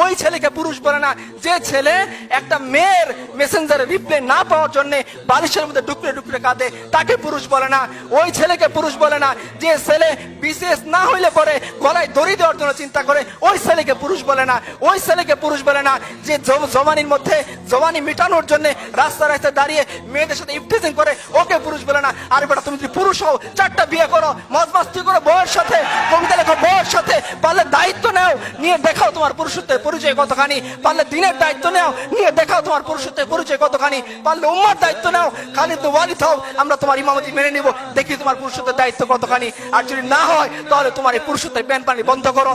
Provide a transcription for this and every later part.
ওই ছেলেকে পুরুষ বলে না যে ছেলে একটা মেয়ের মেসেঞ্জারে রিপ্লাই না পাওয়ার জন্য বালিশের মধ্যে ডুকরে ডুকরে কাঁদে, তাকে পুরুষ বলে না। ওই ছেলেকে পুরুষ বলে না যে ছেলে বিশেষ না হইলে পরে গলায় দড়ি দেওয়ার জন্য চিন্তা করে, ওই ছেলেকে পুরুষ বলে না। ওই ছেলেকে পুরুষ বলে না যে জওয়ানির মধ্যে জওয়ানি মিটানোর জন্য রাস্তা রাস্তায় দাঁড়িয়ে মেয়েদের সাথে ইফটিজিং করে, ওকে পুরুষ বলে না। আর বেটা তুমি যদি পুরুষ হও 4টা বিয়ে করো, মজ মাস্তি করো বউয়ের সাথে, কবিতা লেখো বউয়ের সাথে, পারলে দায়িত্ব নাও, নিয়ে দেখাও তোমার পুরুষত্বের পরিচয় কতখানি। পারলে দিনের দায়িত্ব নাও, নিয়ে দেখাও তোমার পুরুষত্বের পরিচয় কতখানি। পারলে উম্মার দায়িত্ব নাও, খালিদ ওয়ালিদ হও, আমরা তোমার ইমামতি মেনে নিব, দেখি তোমার পুরুষত্বের দায়িত্ব কতখানি। আর যদি না হয় তাহলে তোমার এই পুরুষত্বের প্যান পানি বন্ধ করো।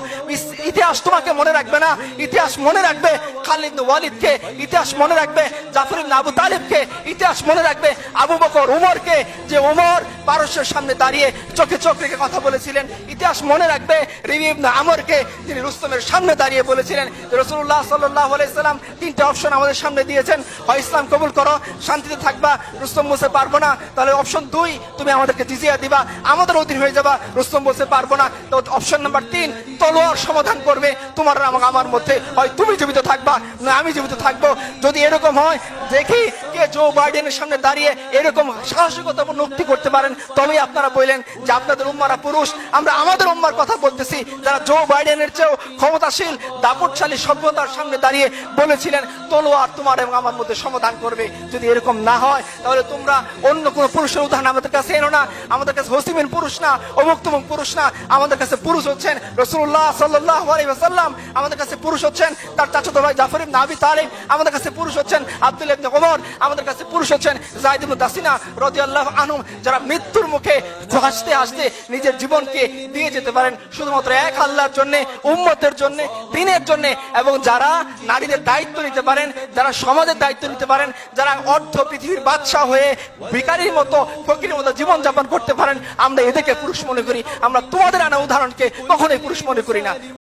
ইতিহাস তোমাকে মনে রাখবে না, ইতিহাস মনে রাখবে খালিদ ওয়ালিদকে, ইতিহাস মনে রাখবে জাফর ইবনে আবু তালিবকে, ইতিহাস মনে রাখবে আবু বকর উমরকে, যে উমর পারস্যের সামনে দাঁড়িয়ে চোখে চোখ রেখে কথা বলেছিলেন। ইতিহাস মনে রাখবে রিবি ইবনে আমরকে, যিনি রুস্তমের সামনে দাঁড়িয়ে বলেছিলেন রাসূলুল্লাহ সাল্লাল্লাহু আলাইহি সাল্লাম 3টা অপশন আমাদের সামনে দিয়েছেন, হয় ইসলাম কবুল করো, শান্তিতে থাকবা, রুস্তম বলতে পারবো না, তাহলে অপশন 2 তুমি আমাদেরকে জিজিয়া দিবা, আমাদের অধীন হয়ে যাবা। রুস্তম বলতে পারবো না, তো অপশন নাম্বার 3 তলোয়ার সমাধান করবে তোমার আমার মধ্যে, হয় তুমি জীবিত থাকবা না আমি জীবিত থাকবো। যদি এরকম হয়, দেখি কে জো বাইডেনের সামনে দাঁড়িয়ে এরকম সাহসিকতাপূর্ণ উক্তি করতে পারেন, তবেই আপনারা বললেন যে আপনাদের উম্মারা পুরুষ। আমরা আমাদের উম্মার কথা বলতেছি, যারা জো বাইডেনের চেয়েও ক্ষমতাশীল দাপটশালী সভ্যতার সামনে দাঁড়িয়ে বলেছিলেন তলোয়ার তোমার এবং আমার মধ্যে সমাধান করবে। যদি এরকম না হয় তাহলে তোমরা অন্য কোন পুরুষের উদাহরণ আমাদের কাছে এনো না। আমাদের কাছে হসিমিন পুরুষ না, অমুক তমুক পুরুষ না, আমাদের কাছে পুরুষ হচ্ছেন রাসূলুল্লাহ সাল্লাল্লাহু আলাইহি ওয়াসাল্লাম, আমাদের কাছে পুরুষ হচ্ছেন তার চাচাতো ভাই জাফর ইবনে আবি তালিব, আমাদের কাছে পুরুষ হচ্ছেন আব্দুল্লাহ ইবনে ওমর, আমাদের কাছে পুরুষ হচ্ছেন যায়েদ ইবনে দাসিনা রাদিয়াল্লাহু আনহুম, যারা মৃত্যুর মুখে হাসতে হাসতে নিজের জীবনকে দিয়ে যেতে পারেন শুধুমাত্র এক আল্লাহর জন্য, উম্মতের জন্য, দ্বীনের জন্য, এবং যারা নারীদের দায়িত্ব নিতে পারেন, যারা সমাজের দায়িত্ব নিতে পারেন, যারা অর্ধ পৃথিবীর বাদশা হয়ে ভিখারির মতো ফকিরের মতো জীবন যাপন করতে পারেন, আমরা এদেরকে পুরুষ মনে করি। আমরা তোমাদের আনা উদাহরণকে কখনোই পুরুষ মনে করি না।